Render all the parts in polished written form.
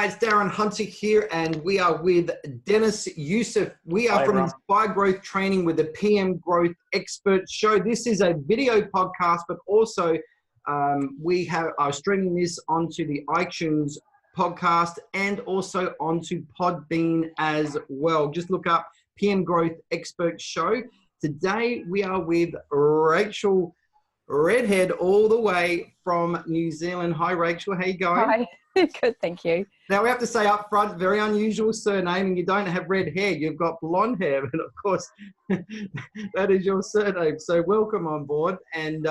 It's Darren Hunter here, and we are with Deniz Youssef. We are from Inspire Growth Training with the PM Growth Expert Show. This is a video podcast, but also we are streaming this onto the iTunes podcast and also onto Podbean as well. Just look up PM Growth Expert Show. Today we are with Rachel Readhead, all the way from New Zealand. Hi, Rachel. How you going? Hi. Good, thank you. Now, we have to say up front, very unusual surname, and you don't have red hair. You've got blonde hair, and of course, that is your surname. So welcome on board, and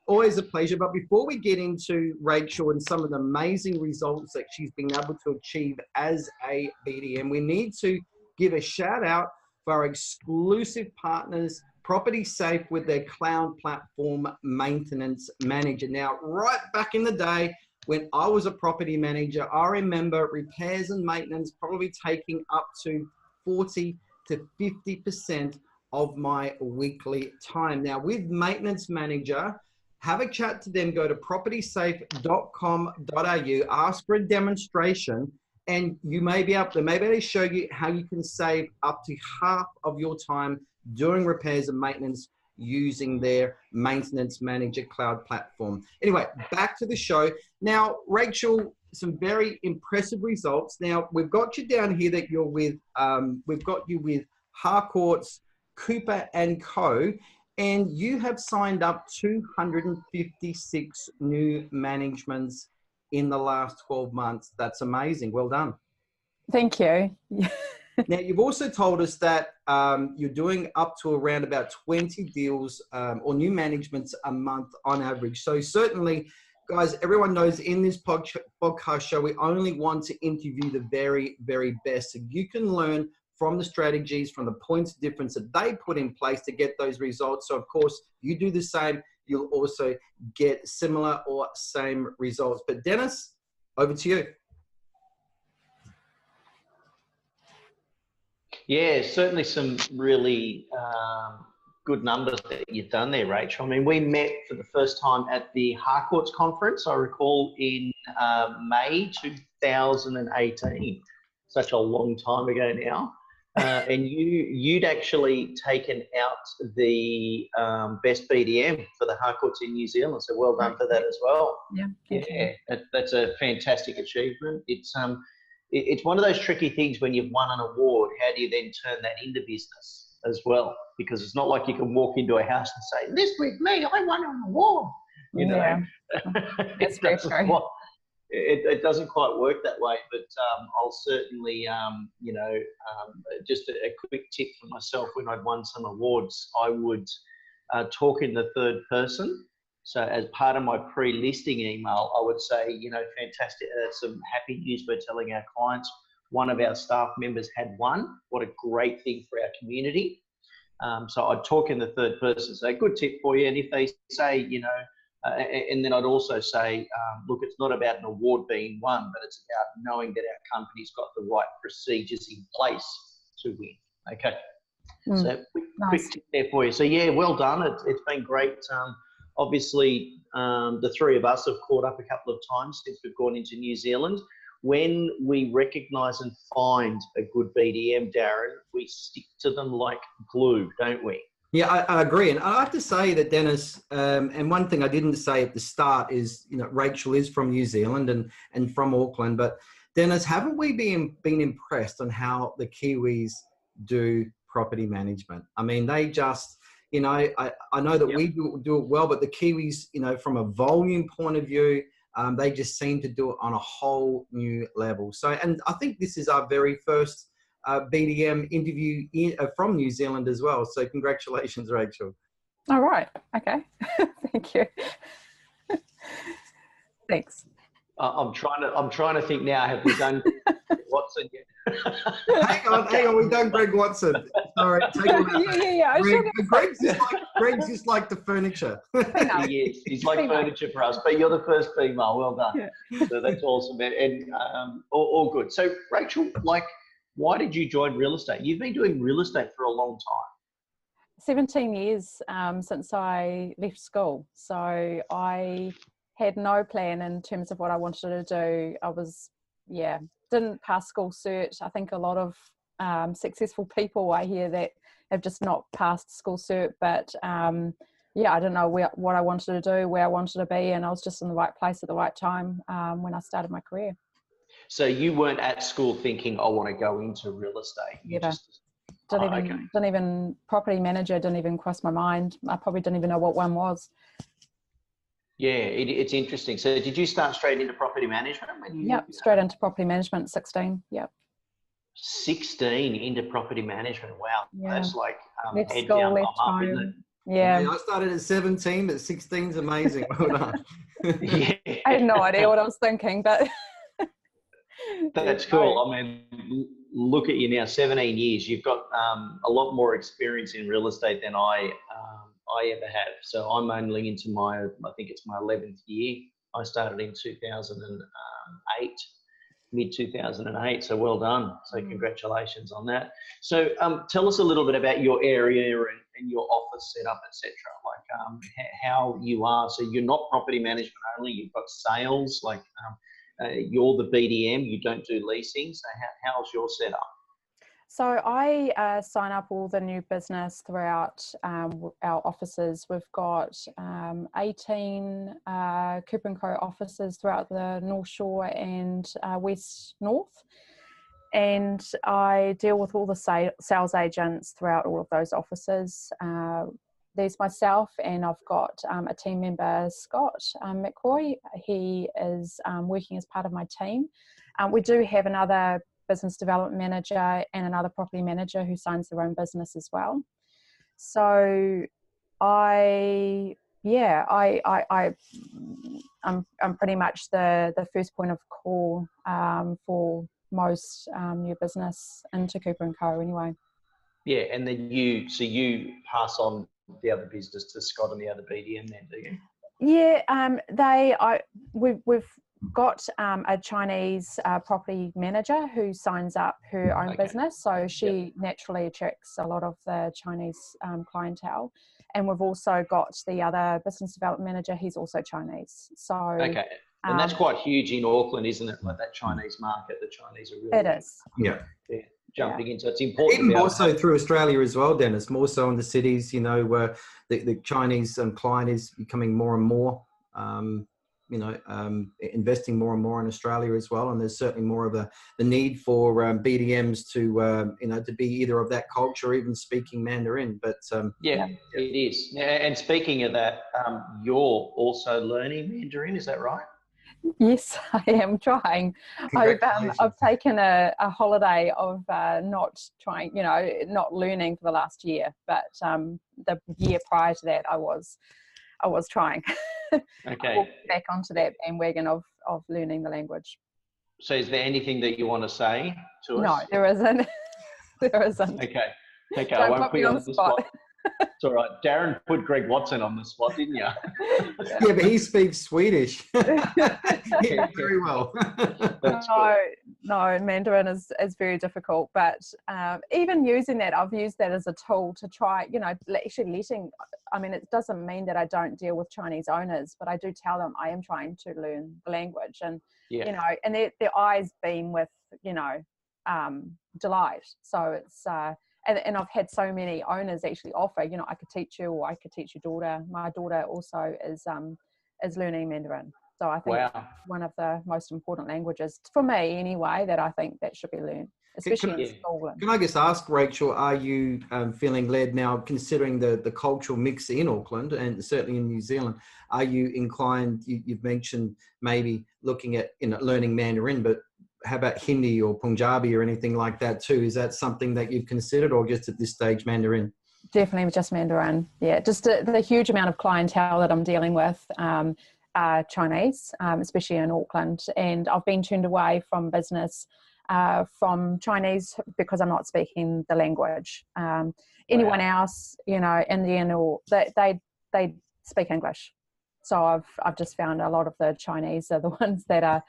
always a pleasure. But before we get into Rachel and some of the amazing results that she's been able to achieve as a BDM, we need to give a shout out for our exclusive partners, Property Safe, with their cloud platform maintenance manager. Now, right back in the day, when I was a property manager, I remember repairs and maintenance probably taking up to 40 to 50% of my weekly time. Now, with Maintenance Manager, have a chat to them, go to propertysafe.com.au, ask for a demonstration, and you may be able to show you how you can save up to half of your time doing repairs and maintenance using their Maintenance Manager cloud platform. Anyway, back to the show. Now, Rachel, some very impressive results. Now, we've got you down here that you're with, we've got you with Harcourts Cooper and Co, and you have signed up 256 new managements in the last 12 months. That's amazing. Well done. Thank you. Now, you've also told us that you're doing up to around about 20 deals or new managements a month on average. So certainly, guys, everyone knows in this podcast show, we only want to interview the very, very best. So you can learn from the strategies, from the points of difference that they put in place to get those results. So, of course, you do the same, you'll also get similar or same results. But Deniz, over to you. Yeah, certainly some really good numbers that you've done there, Rachel. I mean, we met for the first time at the Harcourts conference, I recall, in May 2018. Such a long time ago now. And you'd actually taken out the best BDM for the Harcourts in New Zealand. So well done for that as well. Yeah, thank you. That's a fantastic achievement. It's one of those tricky things when you've won an award. How do you then turn that into business as well? Because it's not like you can walk into a house and say, "This with me, I won an award." You know, yeah. That's very true. It doesn't quite work that way. But I'll certainly, just a quick tip for myself: when I'd won some awards, I would talk in the third person. So as part of my pre-listing email, I would say, fantastic, some happy news we're telling our clients. One of our staff members had won. What a great thing for our community. So I'd talk in the third person, say, good tip for you. And if they say, and then I'd also say, look, it's not about an award being won, but it's about knowing that our company's got the right procedures in place to win. Okay. So quick tip there for you. So yeah, well done. It's been great. Obviously, the three of us have caught up a couple of times since we've gone into New Zealand. When we recognise and find a good BDM, Darren, we stick to them like glue, don't we? Yeah, I agree. And I have to say that, Deniz, and one thing I didn't say at the start is, Rachel is from New Zealand and from Auckland. But, Deniz, haven't we been impressed on how the Kiwis do property management? I mean, they just... I know that we do it well, but the Kiwis, from a volume point of view, they just seem to do it on a whole new level. So, and I think this is our very first BDM interview from New Zealand as well. So congratulations, Rachel. All right. Okay. Thank you. Thanks. I'm trying to think now. Have we done Watson yet? hang on. We've done Greg Watson. Sorry. Yeah. Greg's just like the furniture. Yes, he's like furniture for us. But you're the first female. Well done. Yeah. So that's awesome. And all good. So Rachel, why did you join real estate? You've been doing real estate for a long time. 17 years since I left school. So I had no plan in terms of what I wanted to do. I was yeah, didn't pass school cert. I think a lot of successful people I hear that have just not passed school cert, but yeah, I didn't know what I wanted to do, where I wanted to be, and I was just in the right place at the right time when I started my career. So you weren't at school thinking, I want to go into real estate. You Never. just Didn't even property manager didn't even cross my mind. I probably didn't even know what one was. Yeah, it's interesting. So did you start straight into property management? Yep, straight into property management at 16. Yep. 16 into property management. Wow, Yeah. that's like Left head school, down, left thumb up, isn't it? home. Yeah. I started at 17, but 16 is amazing. Well done. Yeah. I had no idea what I was thinking, but That's cool. I mean, look at you now, 17 years. You've got a lot more experience in real estate than I ever have. So I'm only into I think it's my 11th year. I started in 2008, mid 2008. So well done. So congratulations on that. So tell us a little bit about your area and your office setup, etc. Like how you are. So you're not property management only. You've got sales. Like you're the BDM. You don't do leasing. So how's your setup? So I sign up all the new business throughout our offices. We've got 18 Cooper and Co offices throughout the North Shore and West North. And I deal with all the sales agents throughout all of those offices. There's myself, and I've got a team member, Scott McCoy. He is working as part of my team. We do have another business development manager and another property manager who signs their own business as well. So I'm pretty much the first point of call for most new business into Cooper and Co anyway. Yeah, and then you pass on the other business to Scott and the other BDM then, do you? Yeah, we've got a Chinese property manager who signs up her own business, so she naturally attracts a lot of the Chinese clientele. And we've also got the other business development manager. He's also Chinese. So okay, and that's quite huge in Auckland, isn't it? Like that Chinese market, the Chinese are really it is. Jumping in. So it's important. Even more so through Australia as well, Deniz. More so in the cities, you know, where the Chinese client is becoming more and more. Investing more and more in Australia as well, and there's certainly more of the need for BDMs to be either of that culture or even speaking Mandarin. But it is. And speaking of that, you're also learning Mandarin, is that right? Yes, I am trying. I've taken a holiday of not learning for the last year, but the year prior to that, I was trying. Okay. I walked back onto that bandwagon of learning the language. So is there anything that you want to say to us? No, there isn't. There isn't. Okay. Don't I won't put me on the spot. It's all right. Darren put Greg Watson on the spot, didn't you? Yeah, but he speaks Swedish. Very well. No, Mandarin is very difficult. But even using that, I've used that as a tool to try, actually letting, it doesn't mean that I don't deal with Chinese owners, but I do tell them I am trying to learn the language. And, and their eyes beam with, delight. So it's, and I've had so many owners actually offer, I could teach you, or I could teach your daughter. My daughter also is learning Mandarin. So I think it's one of the most important languages for me anyway, that I think that should be learned, especially in school. Can I just ask, Rachel, are you feeling led now, considering the cultural mix in Auckland and certainly in New Zealand, are you inclined, you've mentioned maybe looking at learning Mandarin, but how about Hindi or Punjabi or anything like that too? Is that something that you've considered, or just at this stage Mandarin? Definitely just Mandarin. Yeah, just the huge amount of clientele that I'm dealing with are Chinese, especially in Auckland. And I've been turned away from business from Chinese because I'm not speaking the language. Anyone else, Indian, or they speak English. So I've just found a lot of the Chinese are the ones that are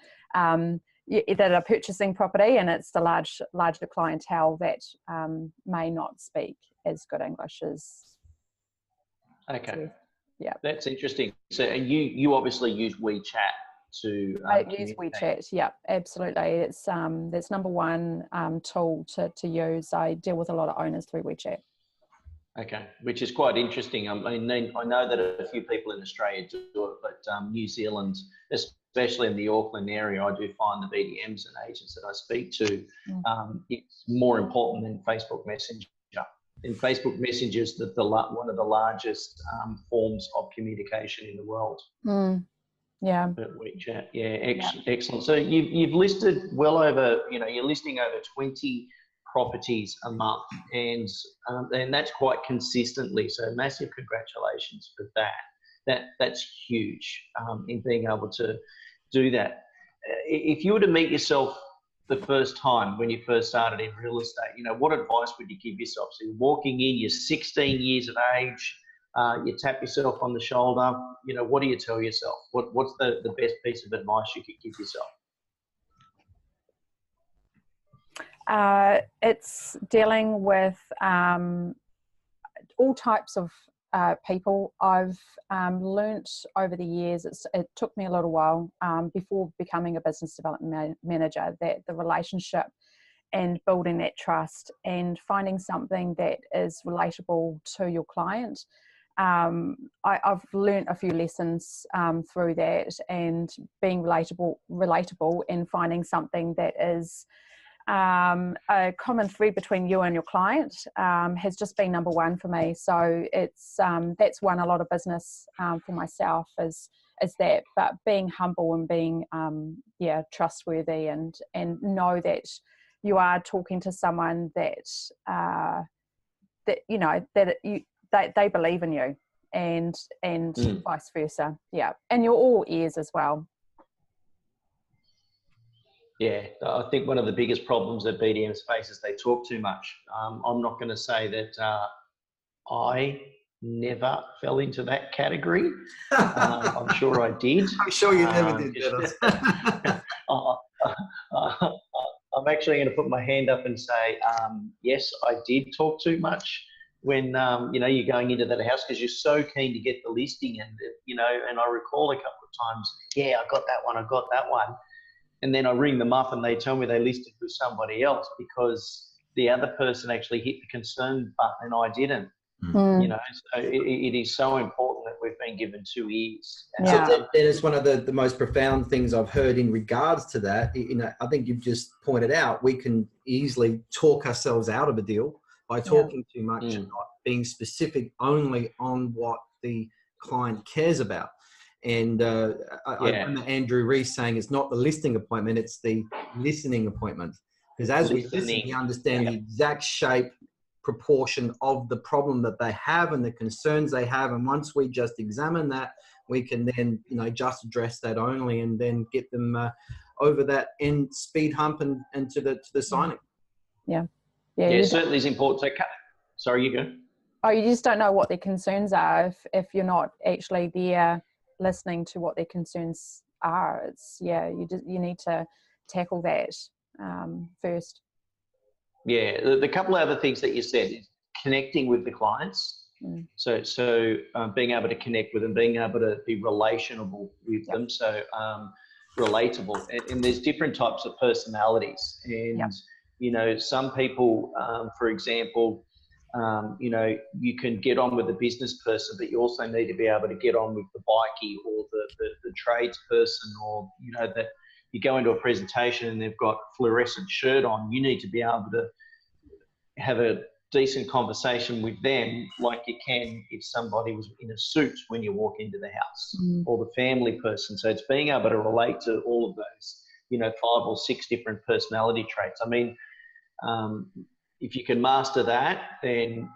purchasing property, and it's the larger clientele that may not speak as good English as. Okay. Yeah. That's interesting. So you obviously use Wechat to I use communicate? Wechat. Yeah, absolutely. It's that's number one tool to use. I deal with a lot of owners through Wechat. Okay, which is quite interesting. I mean, I know that a few people in Australia do it, but New Zealand, especially in the Auckland area, I do find the BDMs and agents that I speak to, it's more important than Facebook Messenger. And Facebook Messenger is one of the largest forms of communication in the world. Yeah. But Wechat, excellent. So you've listed well over, you're listing over 20 properties a month, and that's quite consistently. So massive congratulations for that. That's huge in being able to do that. If you were to meet yourself the first time when you first started in real estate, what advice would you give yourself? So you're walking in, you're 16 years of age, you tap yourself on the shoulder. What do you tell yourself? What's the best piece of advice you could give yourself? It's dealing with all types of people. I've learnt over the years, it took me a little while before becoming a business development manager, that the relationship and building that trust and finding something that is relatable to your client. I've learnt a few lessons through that, and being relatable and finding something that is a common thread between you and your client has just been number one for me. So it's that's won a lot of business for myself is that, but being humble and being trustworthy and know that you are talking to someone that they believe in you, and vice versa. Yeah, and you're all ears as well. Yeah, I think one of the biggest problems that BDMs face is they talk too much. I'm not going to say that I never fell into that category. I'm sure I did. I'm sure you never did, Deniz. I'm actually going to put my hand up and say, yes, I did talk too much when, you're going into that house because you're so keen to get the listing. And I recall a couple of times, I got that one. And then I ring them up and they tell me they listed with somebody else because the other person actually hit the concern button and I didn't. So it is so important that we've been given 2 ears. So that is one of the most profound things I've heard in regards to that. I think you've just pointed out, we can easily talk ourselves out of a deal by talking too much and not being specific only on what the client cares about. And I remember Andrew Rees saying it's not the listing appointment, it's the listening appointment. Because as we listen, we understand the exact shape, proportion of the problem that they have and the concerns they have. And once we just examine that, we can then, just address that only and then get them over that end speed hump and to the signing. Yeah, it certainly is important. So, sorry, you go. Oh, you just don't know what their concerns are if you're not actually there listening to what their concerns are. You need to tackle that first. Yeah, the couple of other things that you said is connecting with the clients. So being able to connect with them, being able to be relationable with them. So relatable, and there's different types of personalities, and some people, for example, you can get on with the business person, but you also need to be able to get on with the bikie or the tradesperson, or that you go into a presentation and they've got a fluorescent shirt on. You need to be able to have a decent conversation with them like you can if somebody was in a suit when you walk into the house, or the family person. So it's being able to relate to all of those, 5 or 6 different personality traits. I mean, if you can master that, then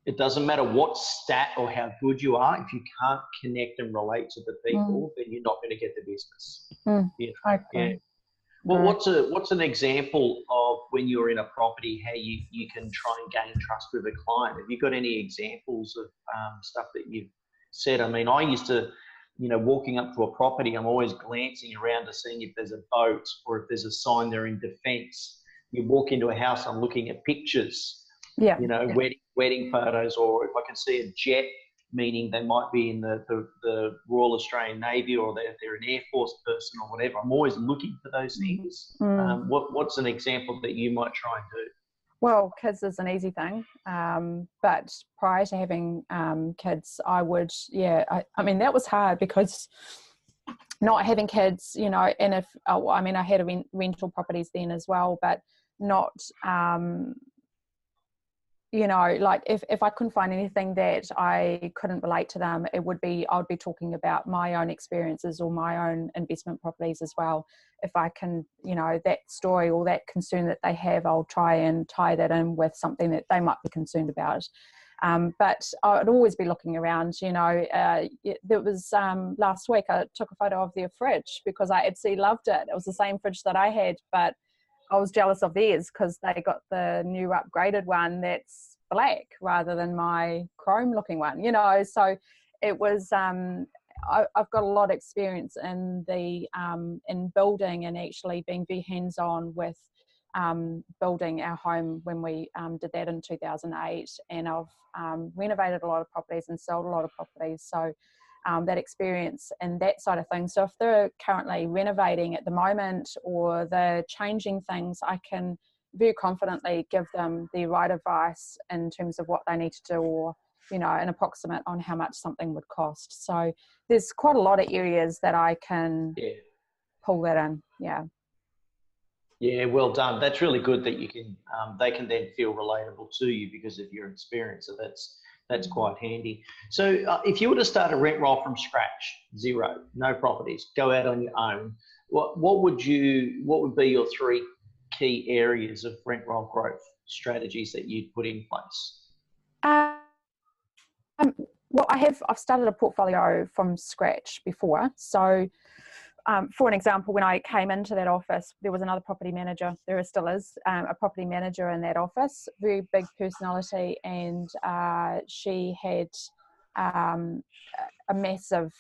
it doesn't matter what stat or how good you are. If you can't connect and relate to the people, then you're not going to get the business. Well, what's an example of when you're in a property, how you can try and gain trust with a client? Have you got any examples of stuff that you've said? I mean, I used to, walking up to a property, I'm always glancing around to see if there's a boat or if there's a sign there in defence. You walk into a house, I'm looking at pictures, wedding photos, or if I can see a jet meaning they might be in the Royal Australian Navy, or they're an Air Force person or whatever. I'm always looking for those things. What's an example that you might try and do? Well, kids is an easy thing, but prior to having kids, I would, I mean, that was hard because not having kids, you know, and if, I mean, I had rental properties then as well, but not, you know, like if I couldn't find anything that I couldn't relate to them, I would be talking about my own experiences or my own investment properties as well. If I can, you know, that story or that concern that they have, I'll try and tie that in with something that they might be concerned about. But I'd always be looking around, you know. There was last week I took a photo of their fridge because I absolutely loved it. It was the same fridge that I had, but I was jealous of theirs because they got the new upgraded one that's black rather than my chrome looking one, you know. So it was, I've got a lot of experience in the in building and actually being very hands-on with building our home when we did that in 2008, and I've renovated a lot of properties and sold a lot of properties. So that experience and that side of things. So if they're currently renovating at the moment or they're changing things, I can very confidently give them the right advice in terms of what they need to do, or, you know, an approximate on how much something would cost. So there's quite a lot of areas that I can pull that in. Yeah, well done. That's really good that you can, they can then feel relatable to you because of your experience. So that's quite handy. So if you were to start a rent roll from scratch, zero, no properties, go out on your own, what would be your 3 key areas of rent roll growth strategies that you'd put in place? Well, I've started a portfolio from scratch before. So for an example, when I came into that office, there was another property manager, there still is a property manager in that office, very big personality, and she had a massive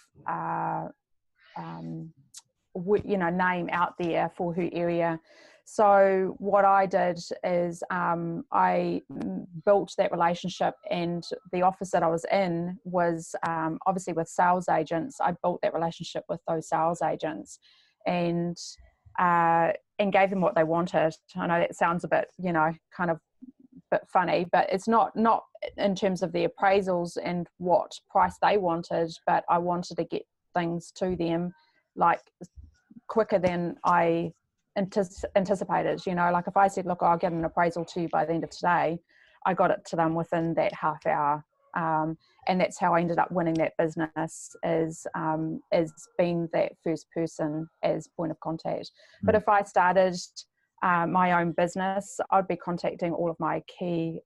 you know, name out there for her area. So what I did is I built that relationship, and the office that I was in was obviously with sales agents. I built that relationship with those sales agents and gave them what they wanted. I know that sounds a bit, you know, kind of bit funny, but it's not in terms of the appraisals and what price they wanted, but I wanted to get things to them like quicker than I anticipated. You know, like if I said, look, I'll get an appraisal to you by the end of today, I got it to them within that half hour. And that's how I ended up winning that business, is being that first person as point of contact. But if I started my own business, I'd be contacting all of my key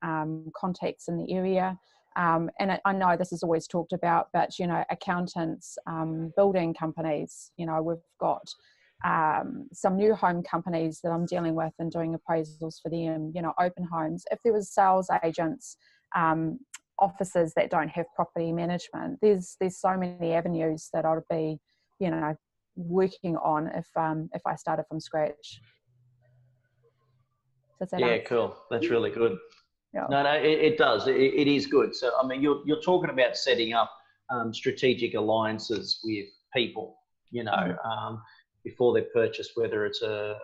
contacts in the area. And I know this is always talked about, but, you know, accountants, building companies, you know, we've got some new home companies that I'm dealing with and doing appraisals for them, you know, open homes. If there was sales agents, offices that don't have property management, there's so many avenues that I'd be, you know, working on if I started from scratch. Yeah, cool. That's really good. Yeah. No, it does. It is good. So, I mean, you're talking about setting up strategic alliances with people, you know, before they purchase, whether it's a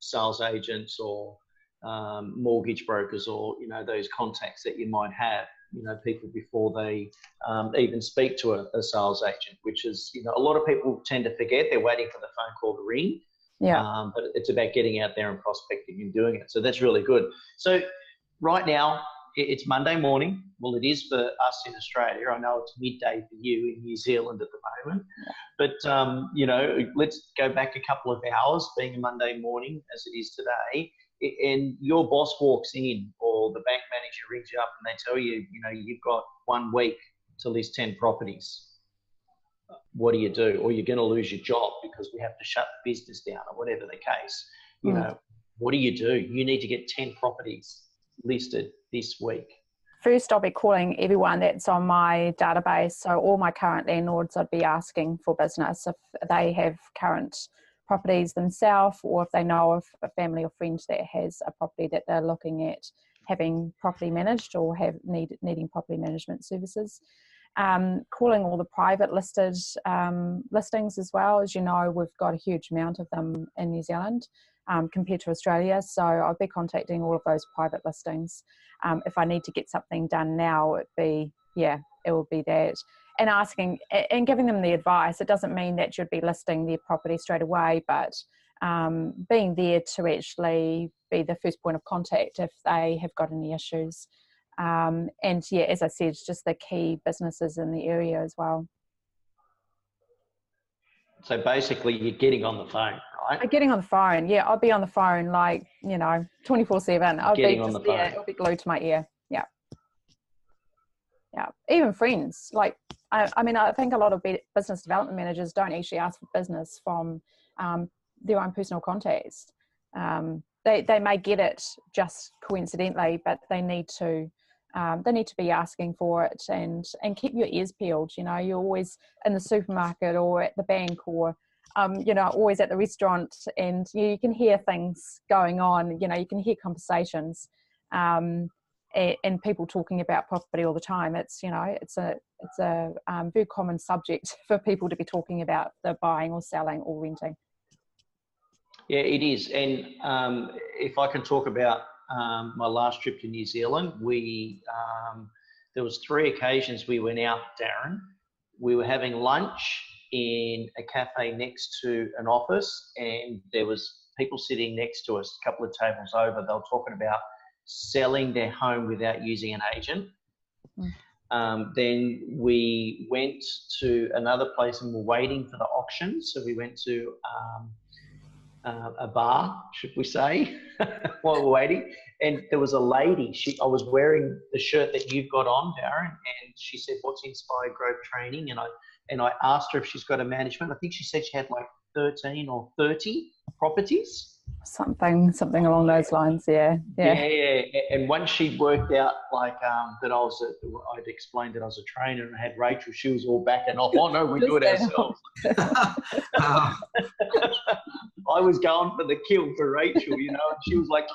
sales agents or mortgage brokers, or, you know, those contacts that you might have, you know, people before they even speak to a sales agent, which is, you know, a lot of people tend to forget. They're waiting for the phone call to ring. Yeah. But it's about getting out there and prospecting and doing it. So that's really good. So right now, it's Monday morning. Well, it is for us in Australia. I know it's midday for you in New Zealand at the moment. But, you know, let's go back a couple of hours, being a Monday morning as it is today, and your boss walks in, or the bank manager rings you up and they tell you, you know, you've got 1 week to list 10 properties. What do? Or you're going to lose your job because we have to shut the business down, or whatever the case. You know, what do? You need to get 10 properties listed this week. First, I'll be calling everyone that's on my database. So all my current landlords, I'd be asking for business if they have current properties themselves, or if they know of a family or friend that has a property that they're looking at having property managed, or needing property management services. calling all the private listed listings as well. As you know, we've got a huge amount of them in New Zealand compared to Australia. So I'll be contacting all of those private listings. If I need to get something done now, it will be that. And asking and giving them the advice. It doesn't mean that you'd be listing their property straight away, but being there to actually be the first point of contact if they have got any issues. And yeah, as I said, just the key businesses in the area as well. So basically you're getting on the phone, right? I'm getting on the phone. Yeah, I'll be on the phone 24/7. I'll be just there. It'll be glued to my ear. Yeah. Yeah. Even friends. I think a lot of business development managers don't actually ask for business from their own personal contacts. They may get it just coincidentally, but they need to be asking for it and keep your ears peeled. You're always in the supermarket or at the bank or always at the restaurant, and you can hear things going on. You can hear conversations and people talking about property all the time. It's a very common subject for people to be talking about the buying or selling or renting. Yeah, it is. And if I can talk about my last trip to New Zealand, there was 3 occasions we went out, Darren. We were having lunch in a cafe next to an office, and there was people sitting next to us, a couple of tables over. They were talking about selling their home without using an agent. Then we went to another place and were waiting for the auction. So we went to a bar, should we say, while we're waiting. And there was a lady, I was wearing the shirt that you've got on, Darren, and she said, "What's Inspired Growth Training?" And I asked her if she's got a management. I think she said she had like 13 or 30 properties. Something along those lines, yeah. And once she'd worked out that I'd explained that I was a trainer and I had Rachel, she was all backing off. Oh no, we do it ourselves. I was going for the kill for Rachel, and she was like,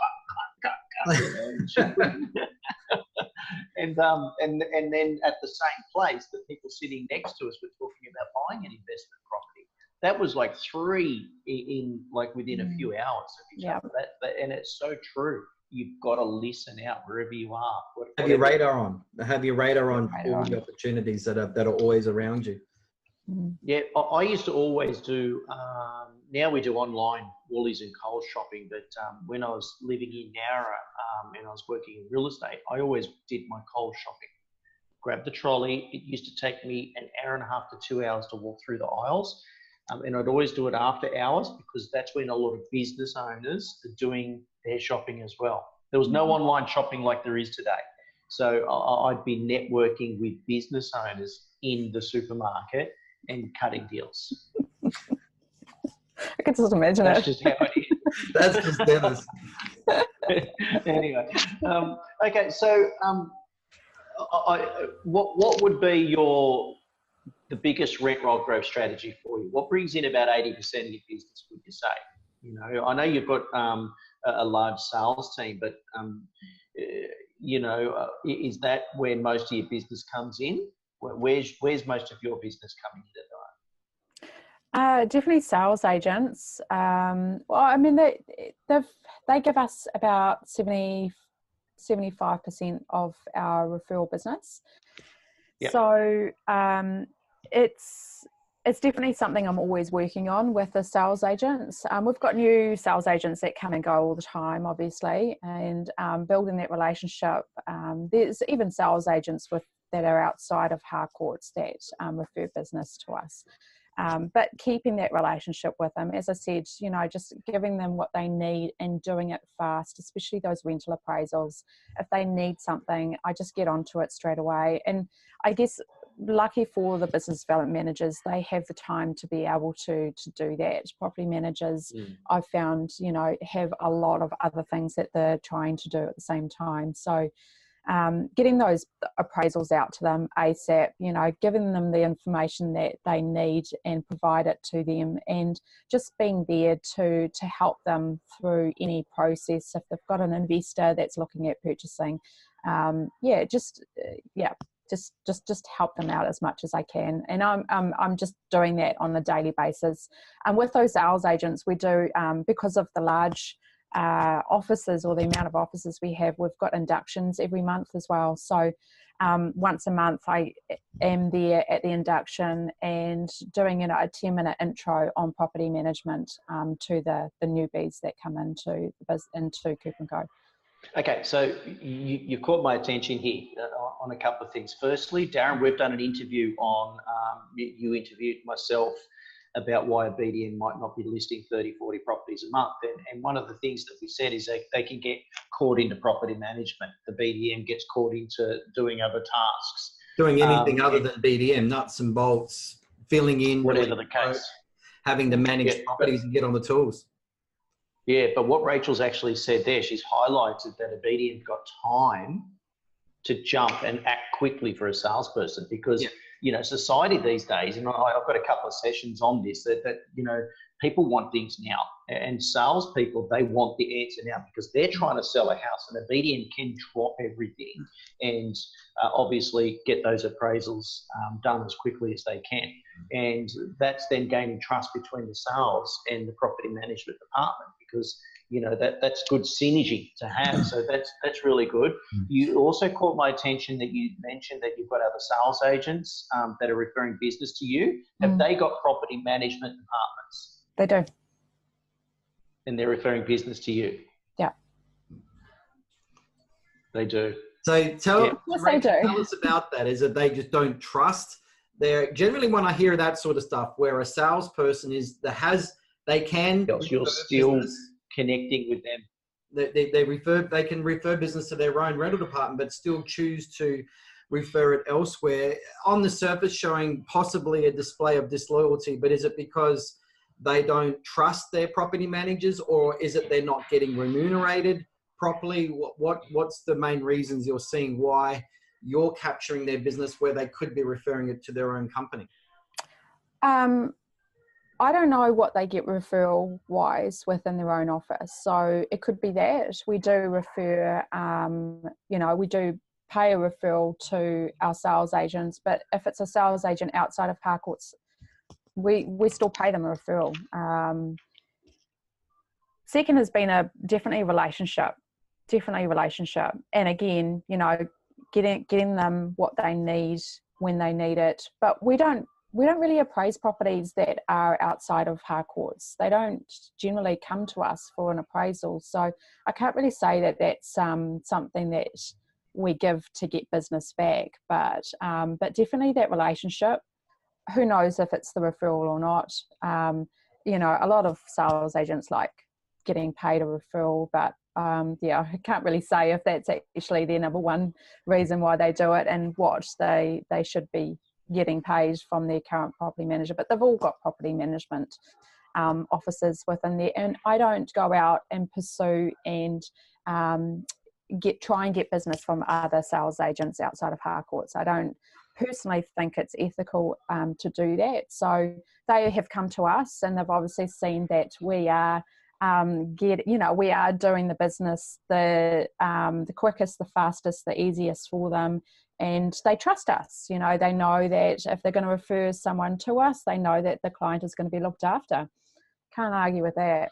and then at the same place, the people sitting next to us were talking about buying an investment property. That was like 3 within a few hours of each other. And it's so true. You've got to listen out wherever you are. Have your radar on. Have your radar on all the opportunities that are always around you. Yeah, I used to always do. Now we do online Woolies and Coles shopping, but when I was living in Nowra and I was working in real estate, I always did my Coles shopping. Grab the trolley. It used to take me an hour and a half to 2 hours to walk through the aisles. And I'd always do it after hours because that's when a lot of business owners are doing their shopping as well. There was no online shopping like there is today. So I'd be networking with business owners in the supermarket and cutting deals. I can just imagine That's just how it is. That's just Deniz. Anyway, okay. So, what would be the biggest rent roll growth strategy for you? What brings in about 80% of your business, would you say? I know you've got a large sales team, but is that where most of your business comes in? Where's most of your business coming in at the moment? Definitely sales agents. They give us about 75% of our referral business. Yep. So it's definitely something I'm always working on with the sales agents. We've got new sales agents that come and go all the time, obviously, and building that relationship. There's even sales agents that are outside of Harcourts that refer business to us. But keeping that relationship with them, as I said, just giving them what they need and doing it fast, especially those rental appraisals. If they need something, I just get onto it straight away. And I guess lucky for the business development managers, they have the time to be able to do that. Property managers, I've found, have a lot of other things that they're trying to do at the same time. So getting those appraisals out to them ASAP, giving them the information that they need and provide it to them, and just being there to help them through any process. If they've got an investor that's looking at purchasing, just help them out as much as I can. And I'm just doing that on a daily basis. And with those sales agents, we do, because of the large offices or the amount of offices we have, we've got inductions every month as well. So once a month I am there at the induction and doing a 10-minute intro on property management to the newbies that come into Cooper and Co. Okay, so you caught my attention here on a couple of things. Firstly, Darren, we've done an interview on, you interviewed myself about why a BDM might not be listing 30, 40 properties a month. And one of the things that we said is they can get caught into property management. The BDM gets caught into doing other tasks. Doing anything other than BDM, nuts and bolts, filling in. Whatever the case. Having to manage properties and get on the tools. Yeah, but what Rachel's actually said there, she's highlighted that a BDM's got time to jump and act quickly for a salesperson because, you know, society these days, and I've got a couple of sessions on this, that you know, people want things now. And salespeople, they want the answer now because they're trying to sell a house, and a BDM can drop everything and obviously get those appraisals done as quickly as they can. And that's then gaining trust between the sales and the property management department because, you know, that's good synergy to have. So that's really good. You also caught my attention that you mentioned that you've got other sales agents that are referring business to you. Have they got property management departments? They do. And they're referring business to you? Yeah. They do. So tell us about that. Is that they just don't trust? They're generally, when I hear that sort of stuff, where a salesperson they can. You're still connecting with them. They can refer business to their own rental department, but still choose to refer it elsewhere. On the surface, showing possibly a display of disloyalty, but is it because they don't trust their property managers, or is it they're not getting remunerated properly? What's the main reasons you're seeing why you're capturing their business where they could be referring it to their own company? I don't know what they get referral wise within their own office. So it could be that we do refer, we do pay a referral to our sales agents, but if it's a sales agent outside of Harcourts, we still pay them a referral. Second has been definitely relationship. And again, you know, getting them what they need when they need it. But we don't really appraise properties that are outside of Harcourts. They don't generally come to us for an appraisal. So I can't really say that that's something that we give to get business back. But definitely that relationship. Who knows if it's the referral or not? You know, a lot of sales agents like getting paid a referral, but I can't really say if that's actually their number one reason why they do it and what they should be getting paid from their current property manager. But they've all got property management offices within there, and I don't go out and pursue and try and get business from other sales agents outside of Harcourts. I don't personally think it's ethical to do that. So they have come to us, and they've obviously seen that we are we are doing the business the quickest, the fastest, the easiest for them, and they trust us. You know, they know that if they're going to refer someone to us, they know that the client is going to be looked after. Can't argue with that.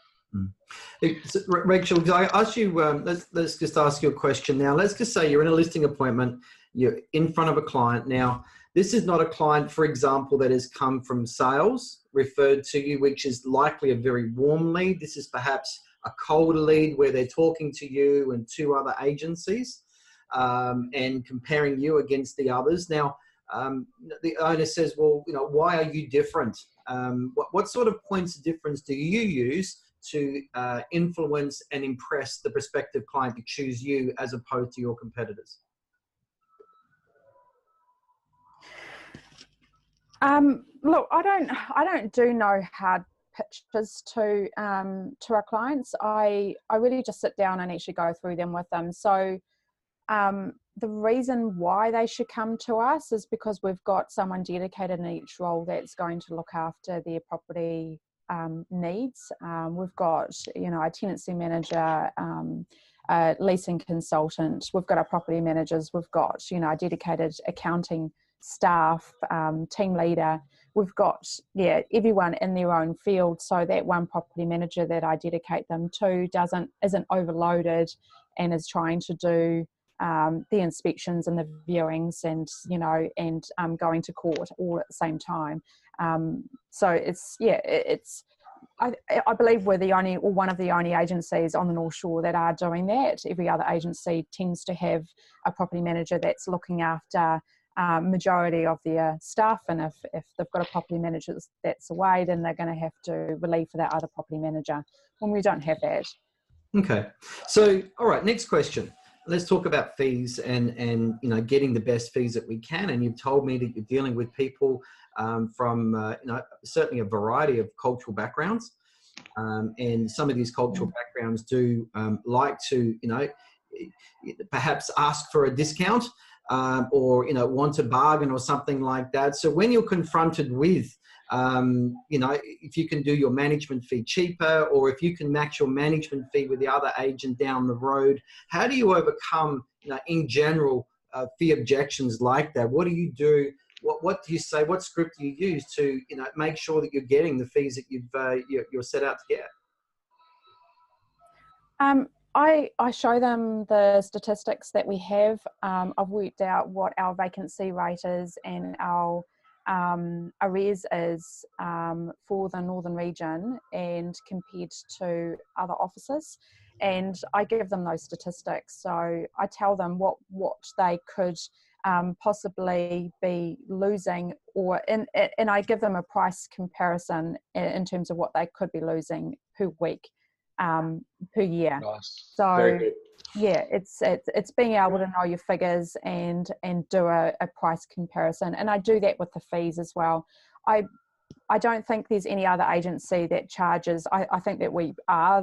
So, Rachel, I ask you, let's just ask you a question now. Let's just say you're in a listing appointment, you're in front of a client. Now, this is not a client, for example, that has come from sales, referred to you, which is likely a very warm lead. This is perhaps a cold lead where they're talking to you and two other agencies and comparing you against the others. Now, the owner says, well, you know, why are you different? What sort of points of difference do you use to influence and impress the prospective client to choose you as opposed to your competitors? Look, I don't do no hard pitches to our clients. I really just sit down and actually go through them with them. So the reason why they should come to us is because we've got someone dedicated in each role that's going to look after their property needs. We've got, you know, a tenancy manager, a leasing consultant, we've got our property managers, we've got, you know, a dedicated accounting staff, team leader. We've got, everyone in their own field, so that one property manager that I dedicate them to isn't overloaded and is trying to do the inspections and the viewings and, you know, and going to court all at the same time. So I believe we're the only, or one of the only agencies on the North Shore that are doing that. Every other agency tends to have a property manager that's looking after majority of their staff, and if they've got a property manager that's away, then they're going to have to relieve for that other property manager when we don't have that. Okay, so all right, next question. Let's talk about fees and you know, getting the best fees that we can. And you've told me that you're dealing with people from you know, certainly a variety of cultural backgrounds, and some of these cultural backgrounds do like to, you know, perhaps ask for a discount, or, you know, want a bargain or something like that. So when you're confronted with, you know, if you can do your management fee cheaper, or if you can match your management fee with the other agent down the road, how do you overcome, you know, in general, fee objections like that? What do you do? What do you say? What script do you use to, you know, make sure that you're getting the fees that you're set out to get? I show them the statistics that we have. I've worked out what our vacancy rate is and our arrears is for the Northern region and compared to other offices, and I give them those statistics. So I tell them what they could possibly be losing, and I give them a price comparison in terms of what they could be losing per week, per year. Nice. So very good. yeah, it's being able to know your figures and do a price comparison, and I do that with the fees as well. I don't think there's any other agency that charges. I think that we are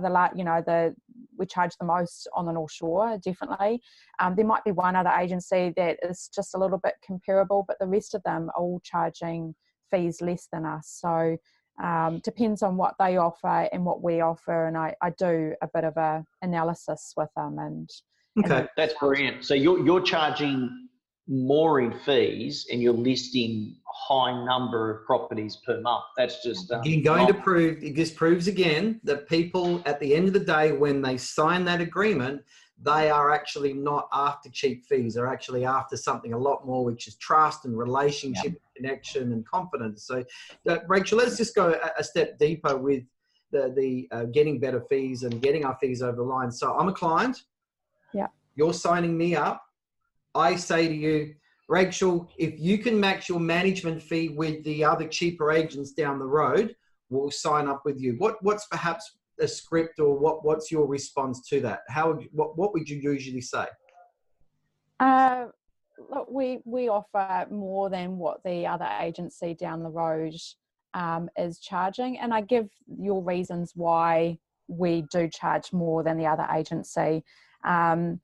we charge the most on the North Shore, definitely. There might be one other agency that is just a little bit comparable, but the rest of them are all charging fees less than us. So depends on what they offer and what we offer, and I do a bit of a analysis with them. And okay, that's brilliant. So you're charging more in fees, and you're listing a high number of properties per month. That's just you're going to prove, this proves again that people at the end of the day, when they sign that agreement, they are actually not after cheap fees. They're actually after something a lot more, which is trust and relationship, connection and confidence. So Rachel, let's just go a step deeper with the getting better fees and getting our fees over the line. So I'm a client. Yeah. You're signing me up. I say to you, Rachel, if you can match your management fee with the other cheaper agents down the road, we'll sign up with you. What's perhaps a script, or what's your response to that? What would you usually say? Look, we offer more than what the other agency down the road is charging, and I give your reasons why we do charge more than the other agency. And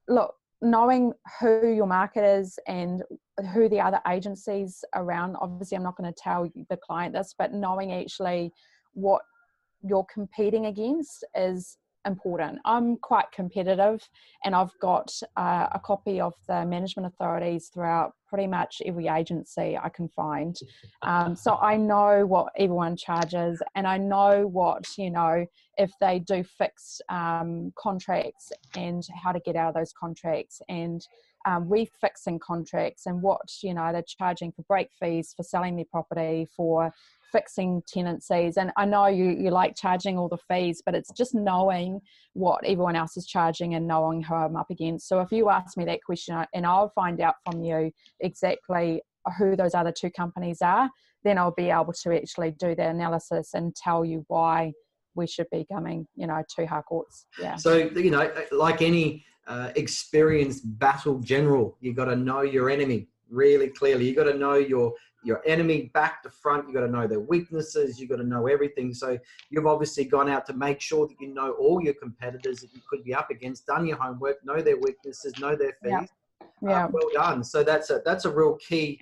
look, knowing who your market is and who the other agencies around, obviously I'm not going to tell the client this, but knowing actually what you're competing against is important. I'm quite competitive, and I've got a copy of the management authorities throughout pretty much every agency I can find. So I know what everyone charges, and I know what, you know, if they do fixed contracts and how to get out of those contracts, and refixing contracts, and what, you know, they're charging for break fees, for selling their property, for fixing tenancies. And I know you like charging all the fees, but it's just knowing what everyone else is charging and knowing who I'm up against. So if you ask me that question and I'll find out from you exactly who those other two companies are, then I'll be able to actually do the analysis and tell you why we should be coming, you know, to Harcourts. Yeah. So, you know, like any experienced battle general, you got to know your enemy really clearly. You got to know your enemy back to front. You got to know their weaknesses. You got to know everything. So you've obviously gone out to make sure that you know all your competitors that you could be up against, done your homework, know their weaknesses, know their fees. Yeah. Well done. So that's a real key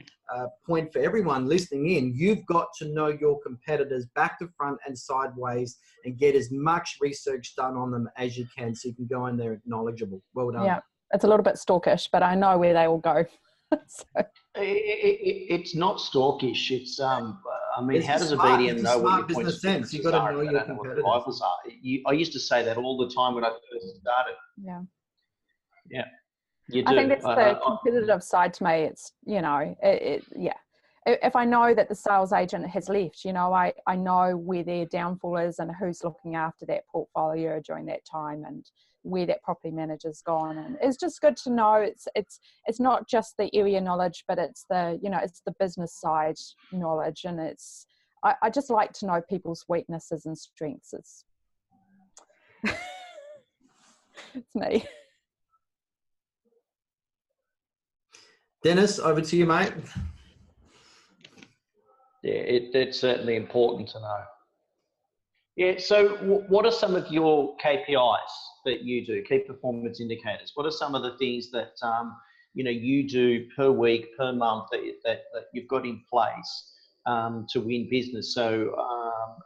point for everyone listening in. You've got to know your competitors back to front and sideways and get as much research done on them as you can so you can go in there knowledgeable. Well done. Yeah. It's a little bit stalkish, but I know where they all go. So. It's not stalkish. It's I mean, It's how does a smart. BDM It's know what your business points of sense. You've differences got to are know if they your don't know what the competitors. rivals are? I used to say that all the time when I first started. Yeah. Yeah, you do. I think that's the competitive side to me. It's, you know, yeah. If I know that the sales agent has left, you know, I know where their downfall is and who's looking after that portfolio during that time and where that property manager's gone. And it's just good to know it's not just the area knowledge, but it's the, you know, it's the business side knowledge. And it's, I just like to know people's weaknesses and strengths. It's, it's me. Deniz, over to you, mate. Yeah, it's certainly important to know. Yeah, so what are some of your KPIs that you do, key performance indicators? What are some of the things that you know, you do per week, per month that you've got in place to win business? So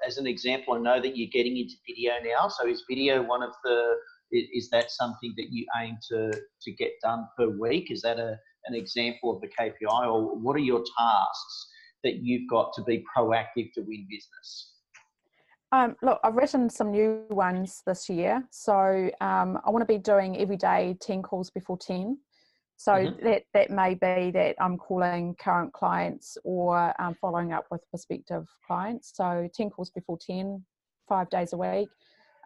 as an example, I know that you're getting into video now. So is video one of the, is that something that you aim to get done per week? Is that an example of the KPI, or what are your tasks that you've got to be proactive to win business? Look, I've written some new ones this year. So I want to be doing every day 10 calls before 10. So that may be that I'm calling current clients or following up with prospective clients. So 10 calls before 10, 5 days a week.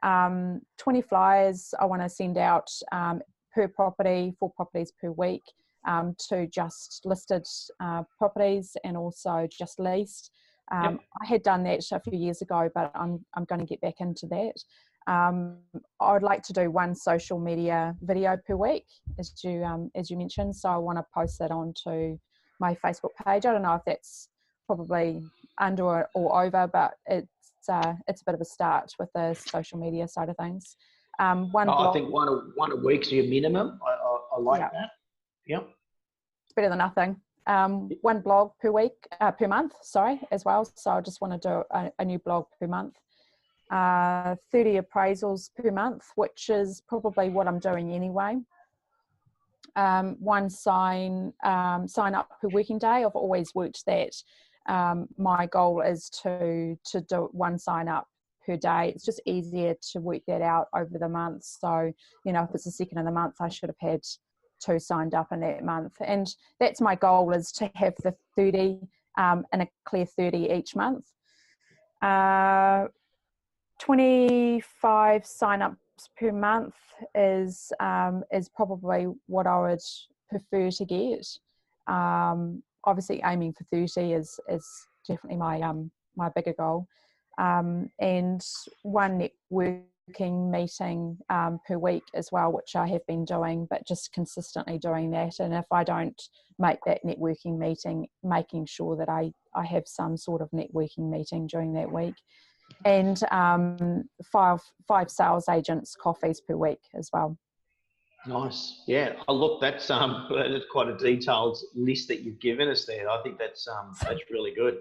20 flyers I want to send out per property, 4 properties per week, to just listed properties and also just leased. I had done that a few years ago, but I'm going to get back into that. I'd like to do 1 social media video per week, as you mentioned. So I want to post that onto my Facebook page. I don't know if that's probably under or over, but it's a bit of a start with the social media side of things. I think one a week's your minimum. I like that. Yep. It's better than nothing. 1 blog per week, per month, sorry, as well. So I just want to do a new blog per month. 30 appraisals per month, which is probably what I'm doing anyway. 1 sign up per working day. I've always worked that. My goal is to do 1 sign up per day. It's just easier to work that out over the month. So, you know, if it's the 2nd of the month, I should have had 2 signed up in that month. And that's my goal, is to have the 30 and a clear 30 each month. 25 sign-ups per month is probably what I would prefer to get. Obviously, aiming for 30 is definitely my bigger goal. And 1 networking meeting per week as well, which I have been doing, but just consistently doing that. And if I don't make that networking meeting, making sure that I have some sort of networking meeting during that week. And 5 sales agents coffees per week as well. Nice. Yeah. Oh, look, that's quite a detailed list that you've given us there. I think that's really good.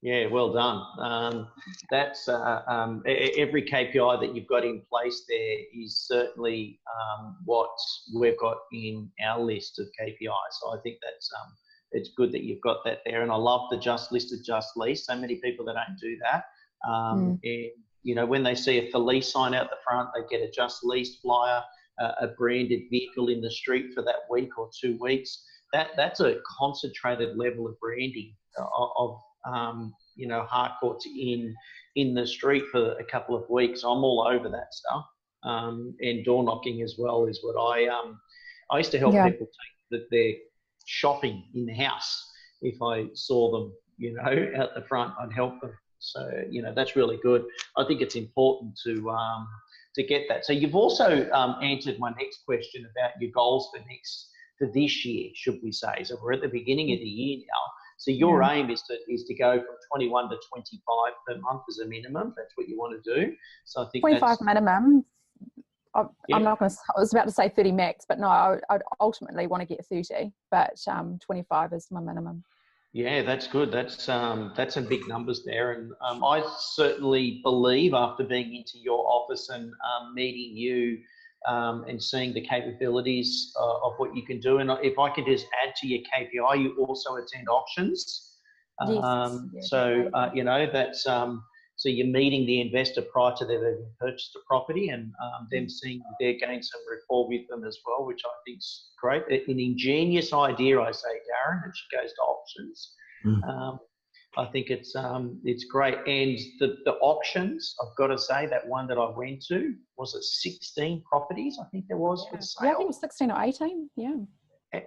Yeah, well done. That's every KPI that you've got in place there is certainly what we've got in our list of KPIs. So I think that's it's good that you've got that there. And I love the just listed, just leased. So many people that don't do that. And, you know, when they see a for lease sign out the front, they get a just leased flyer, a branded vehicle in the street for that week or 2 weeks. That's a concentrated level of branding of you know, Harcourts in the street for a couple of weeks. I'm all over that stuff. And door knocking as well is what I used to help people take their shopping in the house. If I saw them, you know, out the front, I'd help them. So, you know, that's really good. I think it's important to get that. So you've also answered my next question about your goals for this year, should we say. So we're at the beginning of the year now. So your aim is to go from 21 to 25 per month as a minimum. That's what you want to do. So I think 25 minimum, I'm not going to, I was about to say 30 max, but no, I'd ultimately want to get 30, but 25 is my minimum. Yeah, that's good. That's some big numbers there. And I certainly believe, after being into your office and meeting you and seeing the capabilities of what you can do, and if I could just add to your KPI, you also attend auctions. Yes. You know, that's so you're meeting the investor prior to them having purchased the property, and them seeing they're getting some rapport with them as well, which I think is great. An ingenious idea, I say, Darren, that she goes to auctions. I think it's great. And the auctions, I've got to say, that one that I went to, was it 16 properties? I think there was for sale. Yeah, I think it was 16 or 18. Yeah.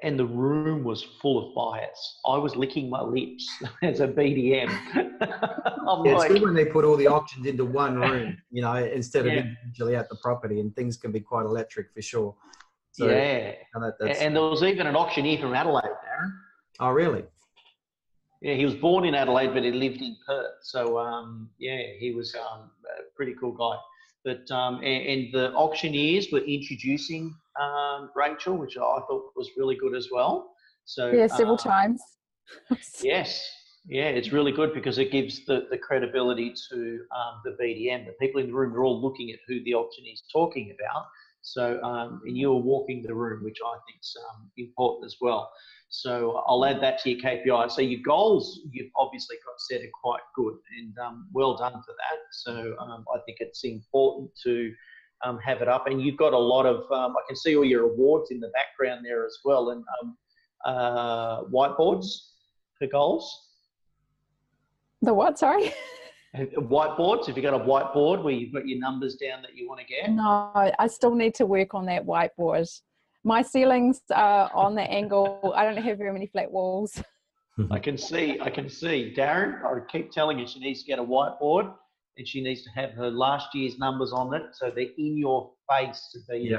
And the room was full of buyers. I was licking my lips as a BDM. It's good when they put all the auctions into one room, you know, instead of individually at the property, and things can be quite electric for sure. So, and there was even an auctioneer from Adelaide, Darren. Oh, really? Yeah, he was born in Adelaide, but he lived in Perth. So, he was a pretty cool guy. But and the auctioneers were introducing Rachel, which I thought was really good as well. So yeah, several times. Yes, yeah, it's really good because it gives the credibility to the BDM. The people in the room are all looking at who the auctioneer is talking about. So and you're walking the room, which I think is important as well. So I'll add that to your KPI. So your goals, you've obviously got set are quite good, and well done for that. So I think it's important to have it up. And you've got a lot of, I can see all your awards in the background there as well, and whiteboards for goals. The what, sorry? Whiteboards, if you've got a whiteboard where you've got your numbers down that you want to get. No, I still need to work on that whiteboard. My ceilings are on the angle. I don't have very many flat walls. I can see. Darren, I keep telling you she needs to get a whiteboard, and she needs to have her last year's numbers on it so they're in your face to be.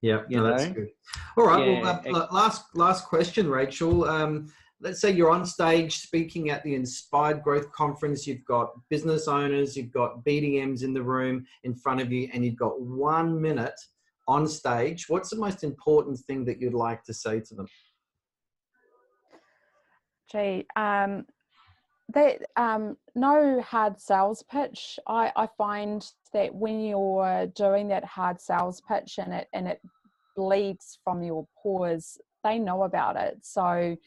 Yeah, that's good. All right, well, last question, Rachel. Let's say you're on stage speaking at the Inspired Growth Conference. You've got business owners, you've got BDMs in the room in front of you, and you've got 1 minute on stage. What's the most important thing that you'd like to say to them? No hard sales pitch. I find that when you're doing that hard sales pitch and it bleeds from your pores, they know about it. So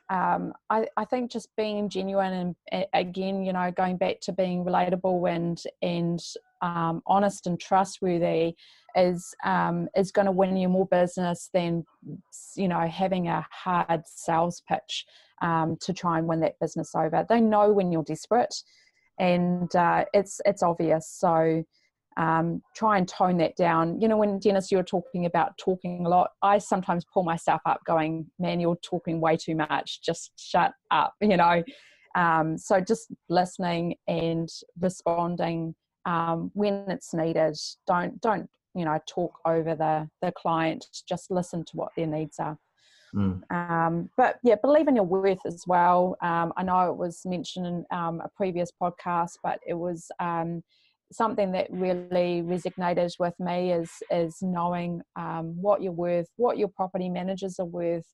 I think just being genuine and again, you know, going back to being relatable and honest and trustworthy is going to win you more business than, you know, having a hard sales pitch to try and win that business over. They know when you're desperate, and it's obvious. So try and tone that down. You know, when Deniz, you were talking about talking a lot, I sometimes pull myself up going, man, you're talking way too much, just shut up, you know. So just listening and responding when it's needed. Don't you know, talk over the client, just listen to what their needs are. But yeah, believe in your worth as well. I know it was mentioned in a previous podcast, but it was something that really resonated with me is knowing what you're worth, what your property managers are worth.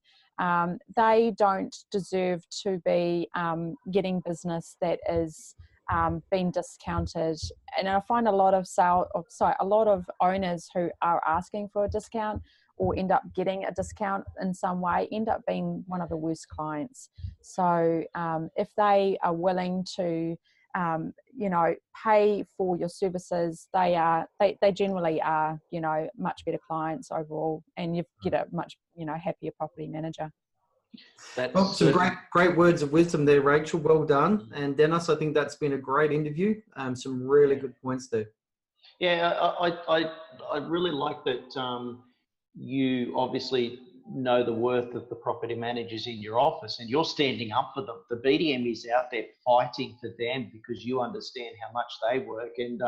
They don't deserve to be getting business that is being discounted. And I find a lot of owners who are asking for a discount or end up getting a discount in some way end up being one of the worst clients. So if they are willing to you know, pay for your services, they generally are, you know, much better clients overall, and you get a much, you know, happier property manager. Well, some great words of wisdom there, Rachel. Well done. And Deniz, I think that's been a great interview. Some really good points there. Yeah, I really like that you obviously know the worth of the property managers in your office, and you're standing up for them. The BDM is out there fighting for them because you understand how much they work, and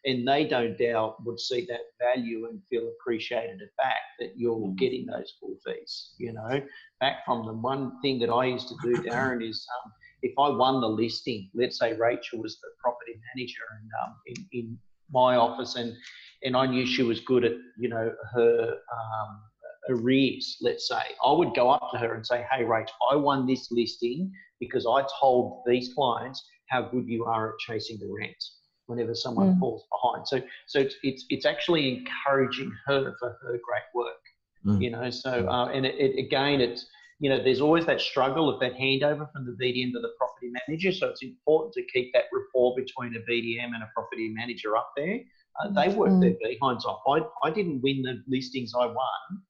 they no doubt would see that value and feel appreciated back, that you're getting those full fees, you know, back from them. One thing that I used to do, Darren, is if I won the listing, let's say Rachel was the property manager, and my office, and I knew she was good at, you know, her arrears, let's say, I would go up to her and say, hey, Rach, I won this listing because I told these clients how good you are at chasing the rent whenever someone falls behind. So it's actually encouraging her for her great work, you know. So and again, it's, you know, there's always that struggle of that handover from the BDM to the property manager. So it's important to keep that rapport between a BDM and a property manager up there. They work their behinds off. I didn't win the listings I won.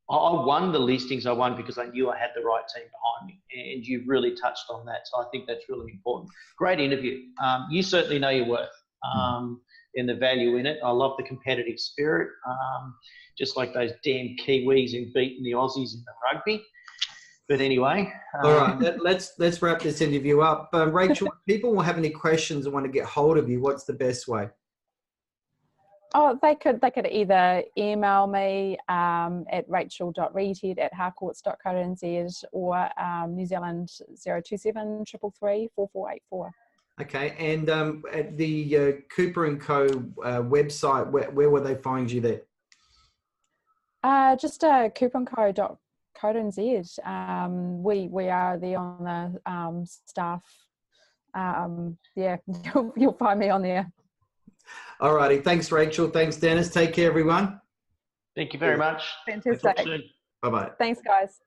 I won the listings I won because I knew I had the right team behind me, and you've really touched on that. So I think that's really important. Great interview. You certainly know your worth and the value in it. I love the competitive spirit, just like those damn Kiwis who beaten the Aussies in the rugby. But anyway. All right, let's wrap this interview up. Rachel, if people will have any questions and want to get hold of you, what's the best way? Oh, they could either email me at rachel.readhead@harcourts.co.nz or New Zealand 027 333 4484. Okay, and at the Cooper and Co website, where will they find you there? Just cooperandco.co.nz. We are there on the staff. Yeah, you'll find me on there. All righty. Thanks, Rachel. Thanks, Deniz. Take care, everyone. Thank you very much. Fantastic. Bye-bye. Thanks, guys.